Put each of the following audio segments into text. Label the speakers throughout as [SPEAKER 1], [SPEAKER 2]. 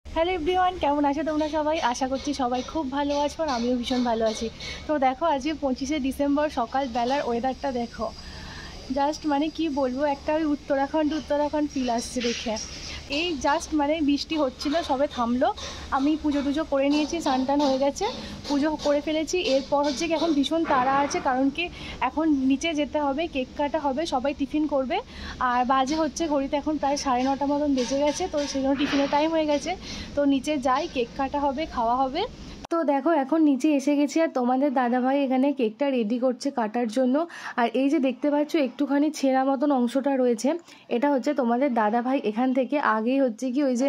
[SPEAKER 1] Hello everyone, কেমন আছো তোমরা সবাই? আশা করছি সবাই খুব ভালো আছো আর আমিও ভীষণ ভালো আছি। তো দেখো, আজকে 25শে ডিসেম্বর সকালবেলার ওয়েদারটা দেখো, জাস্ট মানে কি বলবো, একটা ওই উত্তরাখণ্ড ফিল আসছে দেখে। এই জাস্ট মানে বৃষ্টি হচ্ছিলো, সবে থামলো। আমি পুজো টুজো করে নিয়েছি, স্নান টান হয়ে গেছে, পুজো করে ফেলেছি। এরপর হচ্ছে কি এখন ভীষণ তাড়া আছে, কারণ কি এখন নিচে যেতে হবে, কেক কাটা হবে, সবাই টিফিন করবে। আর বাজে হচ্ছে ঘড়িতে এখন প্রায় 9:30 মতন বেজে গেছে, তো সেই জন্য টিফিনের টাইম হয়ে গেছে। তো নিচে যাই, কেক কাটা হবে, খাওয়া হবে। তো দেখো এখন নিচে এসে গেছি, আর তোমাদের দাদাভাই এখানে কেকটা রেডি করছে কাটার জন্য। আর এই যে দেখতে পাচ্ছ একটুখানি ছেঁড়া মতন অংশটা রয়েছে, এটা হচ্ছে তোমাদের দাদাভাই এখান থেকে আগেই হচ্ছে কি ওই যে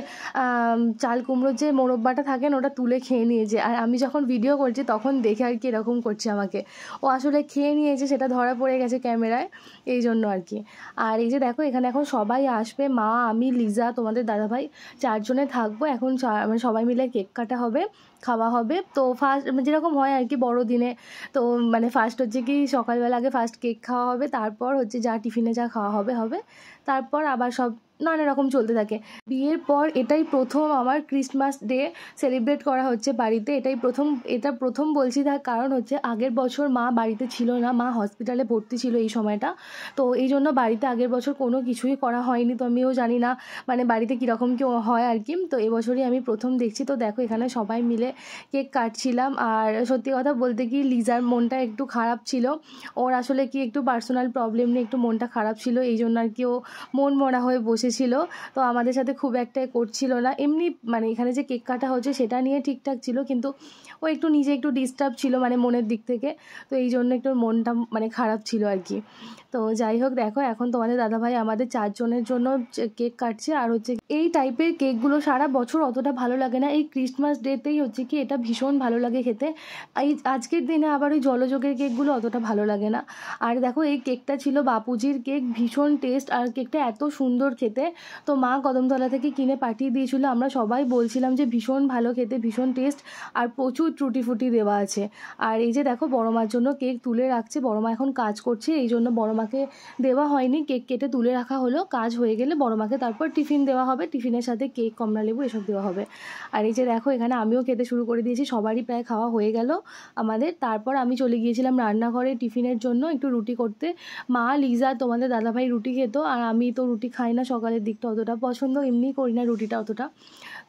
[SPEAKER 1] চাল কুমড়োর যে মোরব্বাটা থাকেন ওটা তুলে খেয়ে নিয়েছে। আর আমি যখন ভিডিও করছি তখন দেখে আর কি এরকম করছে আমাকে, ও আসলে খেয়ে নিয়েছে, সেটা ধরা পড়ে গেছে ক্যামেরায়, এই জন্য আর কি। আর এই যে দেখো এখানে এখন সবাই আসবে, মা, আমি, লিজা, তোমাদের দাদাভাই, 4 জনে থাকবো এখন। মানে সবাই মিলে কেক কাটা হবে, খাওয়া হবে। তো ফার্স্ট যেরকম হয় আর কি বড়দিনে, তো মানে ফার্স্ট হচ্ছে কি সকালবেলা আগে ফার্স্ট কেক খাওয়া হবে, তারপর হচ্ছে যা টিফিনে যা খাওয়া হবে, তারপর আবার সব নানা রকম চলতে থাকে। বিয়ের পর এটাই প্রথম আমার ক্রিসমাস ডে সেলিব্রেট করা হচ্ছে বাড়িতে। এটা প্রথম বলছি, তার কারণ হচ্ছে আগের বছর মা বাড়িতে ছিল না, মা হসপিটালে ভর্তি ছিল এই সময়টা। তো এই জন্য বাড়িতে আগের বছর কোনো কিছুই করা হয়নি, তো আমিও জানি না মানে বাড়িতে কীরকম কি হয় আর কি। তো এবছরই আমি প্রথম দেখছি। তো দেখো এখানে সবাই মিলে কেক কাটছিলাম। আর সত্যি কথা বলতে কি লিজার মনটা একটু খারাপ ছিল, ওর আসলে কি একটু পার্সোনাল প্রবলেম নিয়ে একটু মনটা খারাপ ছিল, এই জন্য আর কি ও মন মরা হয়ে বসেছিল। তো আমাদের সাথে খুব একটা করছিল না, এমনি মানে এখানে যে কেক কাটা হচ্ছে সেটা নিয়ে ঠিকঠাক ছিল, কিন্তু ও একটু নিজে একটু ডিস্টার্ব ছিল মানে মনের দিক থেকে, তো এই জন্য একটু মনটা মানে খারাপ ছিল আর কি। তো যাই হোক, দেখো এখন তোমাদের দাদাভাই আমাদের 4 জনের জন্য কেক কাটছে। আর হচ্ছে এই টাইপের কেকগুলো সারা বছর অতটা ভালো লাগে না, এই ক্রিসমাস ডেতেই হচ্ছে কি এটা ভীষণ ভালো লাগে খেতে। এই আজকের দিনে আবার ওই জলযোগের কেকগুলো অতটা ভালো লাগে না। আর দেখো এই কেকটা ছিল বাপুজির কেক, ভীষণ টেস্ট, আর কেকটা এত সুন্দর খেতে। তো মা কদমতলা থেকে কিনে পাঠিয়ে দিয়েছিল, আমরা সবাই বলছিলাম যে ভীষণ ভালো খেতে, ভীষণ টেস্ট, আর প্রচুর ত্রুটি ফুটি দেওয়া আছে। আর এই যে দেখো বড় মার জন্য কেক তুলে রাখছে, বড় মা এখন কাজ করছে, এই জন্য বড় মাকে দেওয়া হয়নি, কেক কেটে তুলে রাখা হলো, কাজ হয়ে গেলে বড় মাকে তারপর টিফিন দেওয়া হবে, টিফিনের সাথে কেক, কমলালেবু এসব দেওয়া হবে। আর এই যে দেখো এখানে আমিও খেতে শুরু করে দিয়েছি, সবারই প্রায় খাওয়া হয়ে গেল আমাদের। তারপর আমি চলে গিয়েছিলাম রান্নাঘরে টিফিনের জন্য একটু রুটি করতে। মা, লিজা, তোমাদের দাদাভাই রুটি খেত, আর আমি তো রুটি খাই না, সকালের দিকটা অতটা পছন্দ এমনি করি না রুটিটা অতটা।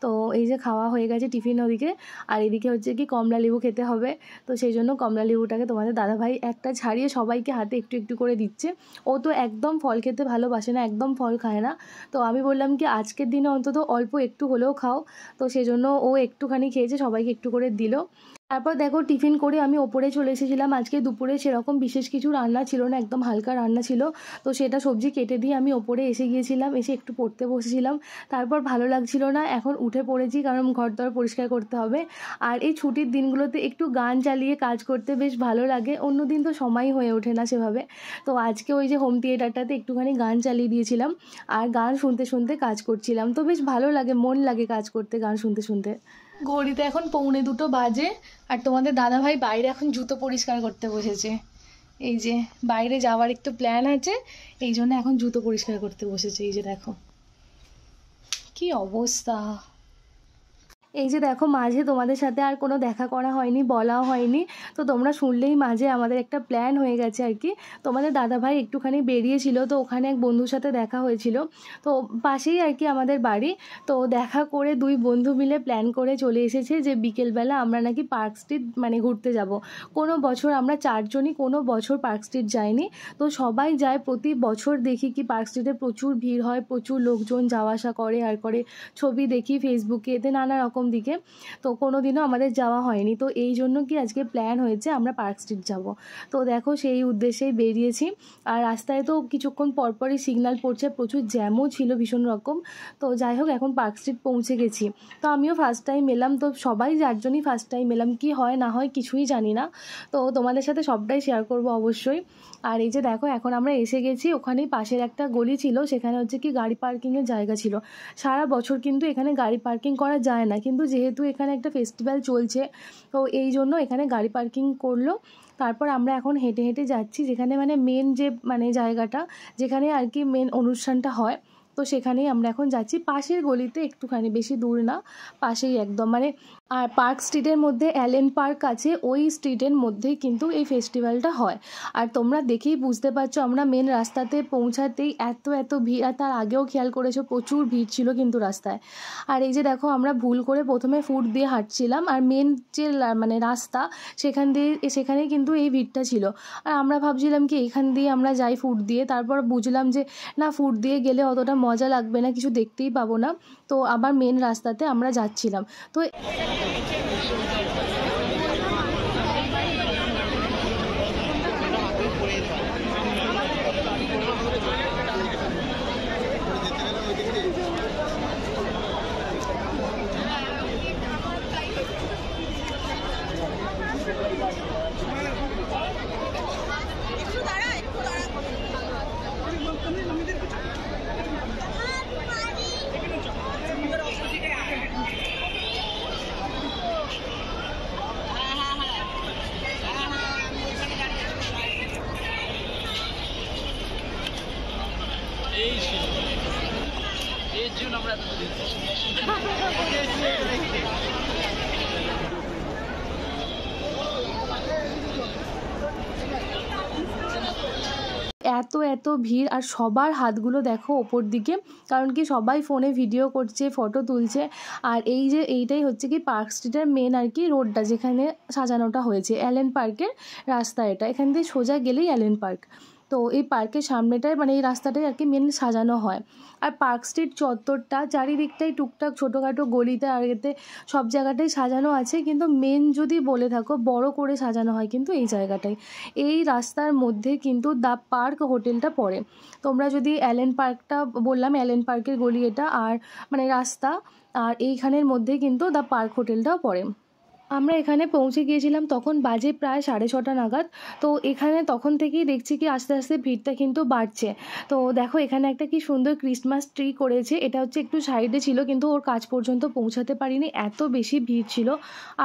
[SPEAKER 1] তো এই যে খাওয়া হয়ে গেছে টিফিন ওদিকে, আর এদিকে হচ্ছে কি কমলা লেবু খেতে হবে। তো সেই জন্য কমলা লেবুটাকে তোমাদের দাদাভাই একটা ছাড়িয়ে সবাইকে হাতে একটু একটু করে দিচ্ছে। ও তো একদম ফল খেতে ভালোবাসে না, একদম ফল খায় না। তো আমি বললাম কি আজকের দিনে অন্তত অল্প একটু হলেও খাও, তো সেজন্য ও একটুখানি খেয়েছে, সবাইকে একটু করে দিল। তারপর দেখো টিফিন করে আমি ওপরে চলে এসেছিলাম। আজকে দুপুরে সেরকম বিশেষ কিছু রান্না ছিল না, একদম হালকা রান্না ছিল, তো সেটা সবজি কেটে দিয়ে আমি ওপরে এসে গিয়েছিলাম, এসে একটু পড়তে বসেছিলাম। তারপর ভালো লাগছিল না, এখন উঠে পড়েছি, কারণ ঘর দর পরিষ্কার করতে হবে। আর এই ছুটির দিনগুলোতে একটু গান চালিয়ে কাজ করতে বেশ ভালো লাগে, অন্য দিন তো সময়ই হয়ে ওঠে না সেভাবে। তো আজকে ওই যে হোম থিয়েটারটাতে একটুখানি গান চালিয়ে দিয়েছিলাম, আর গান শুনতে শুনতে কাজ করছিলাম, তো বেশ ভালো লাগে, মন লাগে কাজ করতে গান শুনতে শুনতে। ঘড়িতে এখন 1:45 বাজে, আর তোমাদের দাদাভাই বাইরে এখন জুতো পরিষ্কার করতে বসেছে। এই যে বাইরে যাওয়ার একটু প্ল্যান আছে, এই জন্য এখন জুতো পরিষ্কার করতে বসেছে। এই যে দেখো কি অবস্থা। এই যে দেখো মাঝে তোমাদের সাথে আর কোনো দেখা করা হয়নি, বলাও হয়নি, তো তোমরা শুনলেই মাঝে আমাদের একটা প্ল্যান হয়ে গেছে আর কি। তোমাদের দাদাভাই একটুখানি বেরিয়েছিল, তো ওখানে এক বন্ধুর সাথে দেখা হয়েছিল, তো পাশেই আর কি আমাদের বাড়ি। তো দেখা করে 2 বন্ধু মিলে প্ল্যান করে চলে এসেছে যে বিকেলবেলা আমরা নাকি পার্ক স্ট্রিট মানে ঘুরতে যাব। কোনো বছর আমরা 4 জনই কোনো বছর পার্ক স্ট্রিট যাইনি, তো সবাই যায়, প্রতি বছর দেখি কি পার্ক স্ট্রিটে প্রচুর ভিড় হয়, প্রচুর লোকজন যাওয়া আসা করে, আর করে ছবি দেখি ফেসবুকে, এতে নানা রকম দিকে, তো কোনো দিনও আমাদের যাওয়া হয়নি। তো এই জন্য কি আজকে প্ল্যান হয়েছে আমরা পার্ক স্ট্রিট যাব। তো দেখো সেই উদ্দেশ্যেই বেরিয়েছি। আর রাস্তায় তো কিছুক্ষণ পরপরই সিগন্যাল পড়ছে, প্রচুর জ্যামও ছিল ভীষণ রকম। তো যাই হোক এখন পার্ক স্ট্রিট পৌঁছে গেছি। তো আমিও ফার্স্ট টাইম এলাম, তো সবাই 4 জনই ফার্স্ট টাইম এলাম, কি হয় না হয় কিছুই জানি না, তো তোমাদের সাথে সবটাই শেয়ার করব অবশ্যই। আর এই যে দেখো এখন আমরা এসে গেছি, ওখানেই পাশের একটা গলি ছিল, সেখানে হচ্ছে কি গাড়ি পার্কিংয়ের জায়গা ছিল। সারা বছর কিন্তু এখানে গাড়ি পার্কিং করা যায় না, কিন্তু যেহেতু এখানে একটা ফেস্টিভ্যাল চলছে, তো এই জন্য এখানে গাড়ি পার্কিং করলো। তারপর আমরা এখন হেঁটে হেঁটে যাচ্ছি যেখানে মানে মেন যে মানে জায়গাটা যেখানে আর কি মেন অনুষ্ঠানটা হয়, তো সেখানেই আমরা এখন যাচ্ছি, পাশের গলিতে, একটুখানি, বেশি দূর না, পাশেই একদম। মানে আর পার্ক স্ট্রিটের মধ্যে অ্যালেন পার্ক আছে, ওই স্ট্রিটের মধ্যেই কিন্তু এই ফেস্টিভ্যালটা হয়। আর তোমরা দেখেই বুঝতে পারছো আমরা মেন রাস্তাতে পৌঁছাতেই এত ভিড়, আর তার আগেও খেয়াল করেছো প্রচুর ভিড় ছিল কিন্তু রাস্তায়। আর এই যে দেখো আমরা ভুল করে প্রথমে ফুট দিয়ে হাঁটছিলাম, আর মেন যে মানে রাস্তা সেখানেই কিন্তু এই ভিড়টা ছিল। আর আমরা ভাবছিলাম কি এখান দিয়ে আমরা যাই ফুট দিয়ে, তারপর বুঝলাম যে না, ফুট দিয়ে গেলে অতটা মজা লাগবে না, কিছু দেখতেই পাবো না। তো আবার মেন রাস্তাতে আমরা যাচ্ছিলাম। তো এত ভিড়, আর সবার হাতগুলো দেখো ওপর দিকে, কারণ কি সবাই ফোনে ভিডিও করছে, ফটো তুলছে। আর এইটাই হচ্ছে কি পার্ক স্ট্রিটের মেন আর কি রোডটা, যেখানে সাজানোটা হয়েছে, অ্যালেন পার্কের রাস্তা এটা। এখান থেকে সোজা গেলেই অ্যালেন পার্ক। তো এই পার্কের সামনেটায় মানে এই রাস্তাটাই আর কি মেন সাজানো হয়। আর পার্ক স্ট্রিট চত্বরটা চারিদিকটাই টুকটাক ছোটোখাটো গলিতে আর এতে সব জায়গাটাই সাজানো আছে, কিন্তু মেন যদি বলে থাকো বড় করে সাজানো হয় কিন্তু এই জায়গাটাই। এই রাস্তার মধ্যে কিন্তু দ্য পার্ক হোটেলটা পড়ে। তোমরা যদি অ্যালেন পার্কটা, বললাম অ্যালেন পার্কের গলি এটা, আর মানে রাস্তা, আর এইখানের মধ্যে কিন্তু দ্য পার্ক হোটেলটাও পড়ে। আমরা এখানে পৌঁছে গিয়েছিলাম তখন বাজে প্রায় 6:30 নাগাদ। তো এখানে তখন থেকেই দেখছি কি আস্তে আস্তে ভিড়টা কিন্তু বাড়ছে। তো দেখো এখানে একটা কি সুন্দর ক্রিসমাস ট্রি করেছে, এটা হচ্ছে একটু সাইডে ছিল কিন্তু ওর কাছ পর্যন্ত পৌঁছাতে পারিনি, এত বেশি ভিড় ছিল।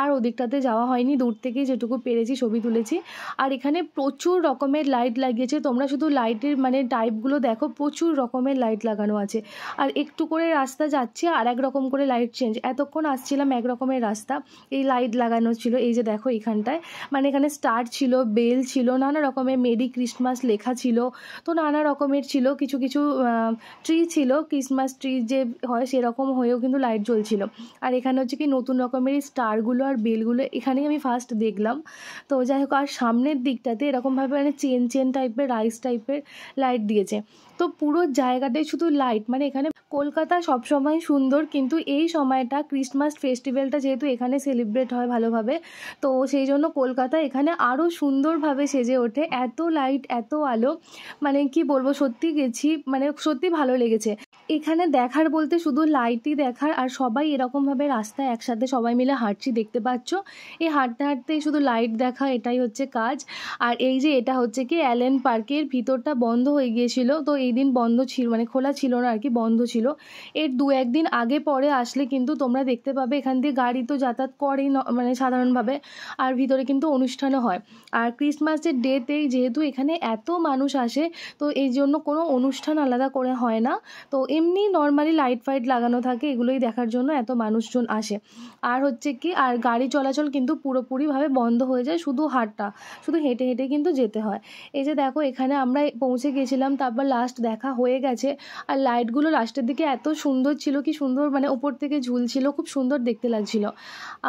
[SPEAKER 1] আর ওদিকটাতে যাওয়া হয়নি, দূর থেকেই যেটুকু পেরেছি ছবি তুলেছি। আর এখানে প্রচুর রকমের লাইট লাগিয়েছে, তোমরা শুধু লাইটের মানে টাইপগুলো দেখো, প্রচুর রকমের লাইট লাগানো আছে। আর একটু করে রাস্তা যাচ্ছে আর এক রকম করে লাইট চেঞ্জ, এতক্ষণ আসছিলাম এক রকমের রাস্তা, এই লাইট লাগানো ছিল। এই যে দেখো এখানটায় মানে এখানে স্টার ছিল, বেল ছিল, নানা রকমের মেরি ক্রিসমাস লেখা ছিল, তো নানা রকমের ছিল। কিছু ট্রি ছিল, ক্রিসমাস ট্রি যে হয় সেরকম হয়েও কিন্তু লাইট জ্বলছিল। আর এখানে হচ্ছে কি নতুন রকমের স্টারগুলো আর বেলগুলো এখানেই আমি ফার্স্ট দেখলাম। তো যাই হোক, আর সামনের দিকটাতে এরকমভাবে মানে চেন টাইপের রাইস টাইপের লাইট দিয়েছে। তো পুরো জায়গাটাই শুধু লাইট। মানে এখানে কলকাতা সবসময় সুন্দর, কিন্তু এই সময়টা ক্রিসমাস ফেস্টিভ্যালটা যেহেতু এখানে সেলিব্রেট হয় ভালোভাবে, তো সেই জন্য কলকাতা এখানে আরও সুন্দরভাবে সেজে ওঠে, এত লাইট এত আলো, মানে কি বলবো, সত্যি গেছি, মানে সত্যি ভালো লেগেছে। এখানে দেখার বলতে শুধু লাইটই দেখার, আর সবাই এরকমভাবে রাস্তায় একসাথে সবাই মিলে হাঁটছি, দেখতে পাচ্ছ। এই হাঁটতে হাঁটতেই শুধু লাইট দেখা, এটাই হচ্ছে কাজ। আর এই যে এটা হচ্ছে কি অ্যালেন পার্কের ভিতরটা বন্ধ হয়ে গিয়েছিল, তো এই দিন বন্ধ ছিল, মানে খোলা ছিল না আর কি, বন্ধ ছিল। এর 2-1 দিন আগে পরে আসলে কিন্তু তোমরা দেখতে পাবে এখান দিয়ে গাড়ি তো যাতায়াত করেই মানে সাধারণভাবে, আর ভিতরে কিন্তু অনুষ্ঠানও হয়। আর ক্রিসমাসের ডেতেই যেহেতু এখানে এত মানুষ আসে, তো এই জন্য কোনো অনুষ্ঠান আলাদা করে হয় না, তো এমনি নর্মালি লাইট ফাইট লাগানো থাকে, এগুলোই দেখার জন্য এত মানুষজন আসে। আর হচ্ছে কি, আর গাড়ি চলাচল কিন্তু পুরোপুরিভাবে বন্ধ হয়ে যায়, শুধু হেঁটে হেঁটে কিন্তু যেতে হয়। এই যে দেখো এখানে আমরা পৌঁছে গেছিলাম, তারপর লাস্ট দেখা হয়ে গেছে। আর লাইটগুলো লাস্টের দিকে এত সুন্দর ছিল, কি সুন্দর মানে ওপর থেকে ঝুলছিল, খুব সুন্দর দেখতে লাগছিল।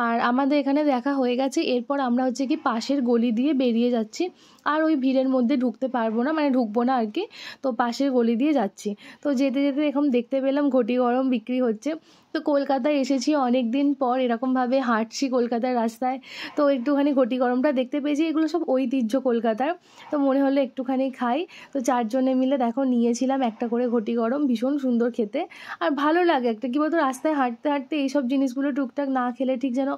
[SPEAKER 1] আর আমাদের এখানে দেখা হয়ে গেছে, এরপর আমরা হচ্ছে কি পাশের গলি দিয়ে বেরিয়ে যাচ্ছি। আর ওই ভিড়ের মধ্যে ঢুকতে পারবো না, মানে ঢুকবো না আর কি, তো পাশের গলি দিয়ে যাচ্ছি। তো যেতে যেতে এখন দেখতে পেলাম ঘটি গরম বিক্রি হচ্ছে। তো কলকাতায় এসেছি অনেক দিন পর, এরকমভাবে হাঁটছি কলকাতার রাস্তায়, তো একটুখানি ঘটি গরমটা দেখতে পেয়েছি। এগুলো সব ঐতিহ্য কলকাতার, তো মনে হলো একটুখানি খাই। তো 4 জনে মিলে দেখো নিয়েছিলাম একটা করে ঘটি গরম, ভীষণ সুন্দর খেতে। আর ভালো লাগে একটা, কী বলতো, রাস্তায় হাঁটতে হাঁটতে এইসব জিনিসগুলো টুকটাক না খেলে ঠিক যেন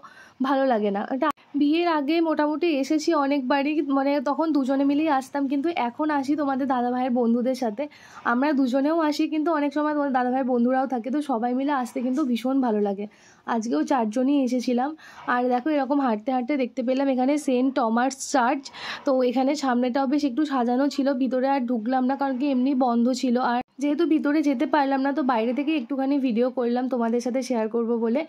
[SPEAKER 1] ভালো লাগে না। এটা বিয়ের আগে মোটামুটি এসেছি অনেকবারই, মানে তখন দুজনে মিলেই আসতাম, কিন্তু এখন আসি তোমাদের দাদাভাইয়ের বন্ধুদের সাথে। আমরা দুজনেও আসি, কিন্তু অনেক সময় তোমাদের দাদাভাইয়ের বন্ধুরাও থাকে, তো সবাই মিলে আসতে কিন্তু ভীষণ ভালো লাগে। আজকেও 4 জনই এসেছিলাম। আর দেখো এরকম হাঁটতে হাঁটতে দেখতে পেলাম এখানে সেন্ট টমাস চার্চ। তো এখানে সামনেটাও বেশ একটু সাজানো ছিল, ভিতরে আর ঢুকলাম না কারণ কি এমনি বন্ধ ছিল। আর যেহেতু ভিতরে যেতে পারলাম না, তো বাইরে থেকে একটুখানি ভিডিও করলাম তোমাদের সাথে শেয়ার করব বলে।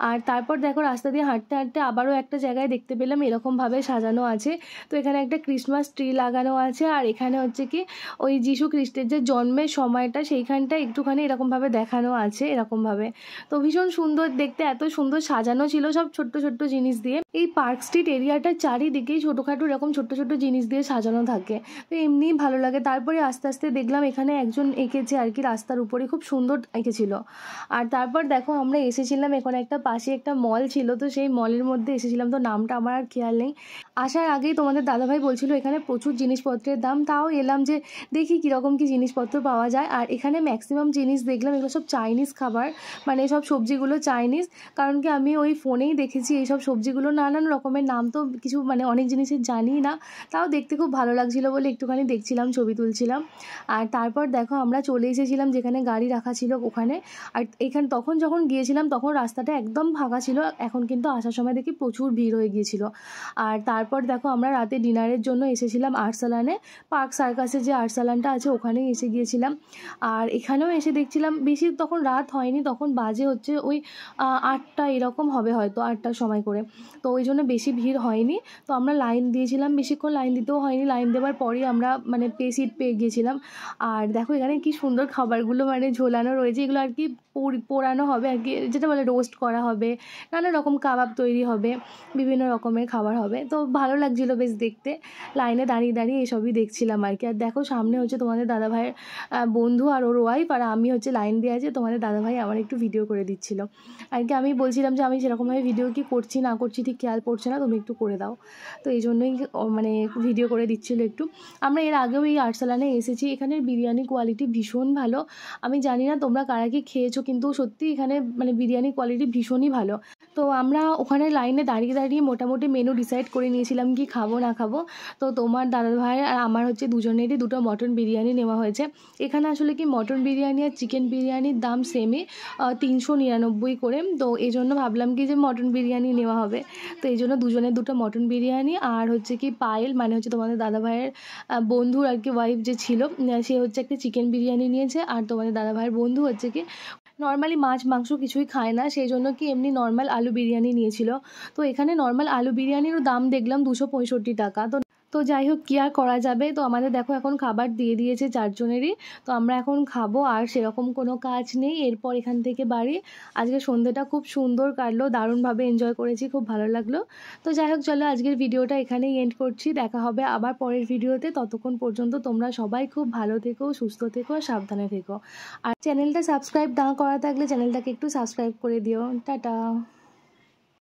[SPEAKER 1] আর তারপর দেখো রাস্তা দিয়ে হাঁটতে হাঁটতে আবারও একটা জায়গায় দেখতে পেলাম এরকমভাবে সাজানো আছে। তো এখানে একটা ক্রিসমাস ট্রি লাগানো আছে, আর এখানে হচ্ছে কি ওই যিশু খ্রিস্টের যে জন্মের সময়টা সেইখানটা একটুখানি এরকমভাবে দেখানো আছে এরকমভাবে। তো ভীষণ সুন্দর দেখতে, এত সুন্দর সাজানো ছিল সব ছোট্ট ছোট্ট জিনিস দিয়ে। এই পার্ক স্ট্রিট এরিয়াটার চারিদিকেই ছোটোখাটো এরকম ছোট্ট ছোট্ট জিনিস দিয়ে সাজানো থাকে, তো এমনিই ভালো লাগে। তারপরে আস্তে আস্তে দেখলাম এখানে একজন এঁকেছে আর কি, রাস্তার উপরে খুব সুন্দর এঁকেছিল। আর তারপর দেখো আমরা এসেছিলাম, এখানে একটা পাশে একটা মল ছিল, তো সেই মলের মধ্যে এসেছিলাম, তো নামটা আমার আর খেয়াল নেই। আসার আগেই তোমাদের দাদাভাই বলছিল এখানে প্রচুর জিনিসপত্রের দাম, তাও এলাম যে দেখি কীরকম কী জিনিসপত্র পাওয়া যায়। আর এখানে ম্যাক্সিমাম জিনিস দেখলাম এগুলো সব চাইনিজ খাবার, মানে সব সবজিগুলো চাইনিজ। কারণ কি আমি ওই ফোনেই দেখেছি এইসব সবজিগুলো নানান রকমের নাম, তো কিছু মানে অনেক জিনিসের জানি না, তাও দেখতে খুব ভালো লাগছিলো বলে একটুখানি দেখছিলাম, ছবি তুলছিলাম। আর তারপর দেখো আমরা চলে এসেছিলাম যেখানে গাড়ি রাখা ছিল ওখানে। আর এখানে তখন যখন গিয়েছিলাম তখন রাস্তাটা একদম ফাঁকা ছিল, এখন কিন্তু আসার সময় দেখি প্রচুর ভিড় হয়ে গিয়েছিল। আর তারপর দেখো আমরা রাতে ডিনারের জন্য এসেছিলাম আরসালানে, পার্ক সার্কাসের যে আরসালানটা আছে ওখানেই এসে গিয়েছিলাম। আর এখানেও এসে দেখছিলাম বেশি তখন রাত হয়নি, তখন বাজে হচ্ছে ওই 8টা এরকম হবে হয়তো, 8টার সময় করে, তো ওই জন্য বেশি ভিড় হয়নি। তো আমরা লাইন দিয়েছিলাম, বেশিক্ষণ লাইন দিতেও হয়নি, লাইন দেওয়ার পরই আমরা মানে সিট পেয়ে গিয়েছিলাম। আর দেখো এখানে কি সুন্দর খাবারগুলো মানে ঝোলানো রয়েছে, এগুলো আর কি পোড়ানো হবে আর কি, যেটা বলে রোস্ট করা হবে, নানা রকম কাবাব তৈরি হবে, বিভিন্ন রকমের খাবার হবে, তো ভালো লাগছিলো বেশ দেখতে। লাইনে দাঁড়িয়ে দাঁড়িয়ে এসবই দেখছিলাম আর কি। আর দেখো সামনে হচ্ছে তোমাদের দাদাভাইয়ের বন্ধু আর ওর ওয়াইফ, আর আমি হচ্ছে লাইন দিয়ে আছে, তোমাদের দাদাভাই আমার একটু ভিডিও করে দিচ্ছিলো আর কি। আমি বলছিলাম যে আমি সেরকমভাবে ভিডিও কি করছি না করছি ঠিক খেয়াল পড়ছে না, তুমি একটু করে দাও, তো এই জন্যই মানে ভিডিও করে দিচ্ছিলো একটু। আমরা এর আগেও এই আরসালানে এসেছি, এখানের বিরিয়ানি কোয়ালিটি ভীষণ ভালো। আমি জানি না তোমরা কারা কি খেয়েছো, কিন্তু সত্যি এখানে মানে বিরিয়ানি কোয়ালিটি ভীষণই ভালো। তো আমরা ওখানে লাইনে দাঁড়িয়ে দাঁড়িয়ে মোটামুটি মেনু ডিসাইড করে নিয়েছিলাম কি খাবো না খাবো। তো তোমার দাদাভাই আর আমার হচ্ছে দুজনেরই দুটো মটন বিরিয়ানি নেওয়া হয়েছে। এখানে আসলে কি মটন বিরিয়ানি আর চিকেন বিরিয়ানির দাম সেমই, 399 করে। তো এই জন্য ভাবলাম কি যে মটন বিরিয়ানি নেওয়া হবে, তো এই জন্য দুজনের দুটো মটন বিরিয়ানি, আর হচ্ছে কি পায়েল মানে হচ্ছে তোমাদের দাদাভাইয়ের বন্ধুর আর কি ওয়াইফ যে ছিল, সে হচ্ছে একটা চিকেন বিরিয়ানি নিয়েছে। আর তোমাদের দাদাভাইয়ের বন্ধু হচ্ছে কি নর্মালি মাছ মাংস কিছুই খায় না, সেই জন্য কি এমনি নর্মাল আলু বিরিয়ানি নিয়েছিল। তো এখানে নর্মাল আলু বিরিয়ানিরও দাম দেখলাম 265 টাকা। তো যাই হোক কী আর করা যাবে। তো আমাদের দেখো এখন খাবার দিয়ে দিয়েছে চারজনেরই, তো আমরা এখন খাবো, আর সেরকম কোনো কাজ নেই এরপর এখান থেকে বাড়ি। আজকে সন্ধ্যেটা খুব সুন্দর কাটলো, দারুণভাবে এনজয় করেছি, খুব ভালো লাগলো। তো যাই হোক চলো আজকের ভিডিওটা এখানেই এন্ড করছি, দেখা হবে আবার পরের ভিডিওতে। ততক্ষণ পর্যন্ত তোমরা সবাই খুব ভালো থেকো, সুস্থ থেকো, সাবধানে থেকো। আর চ্যানেলটা সাবস্ক্রাইব না করা থাকলে চ্যানেলটাকে একটু সাবস্ক্রাইব করে দিও। টাটা।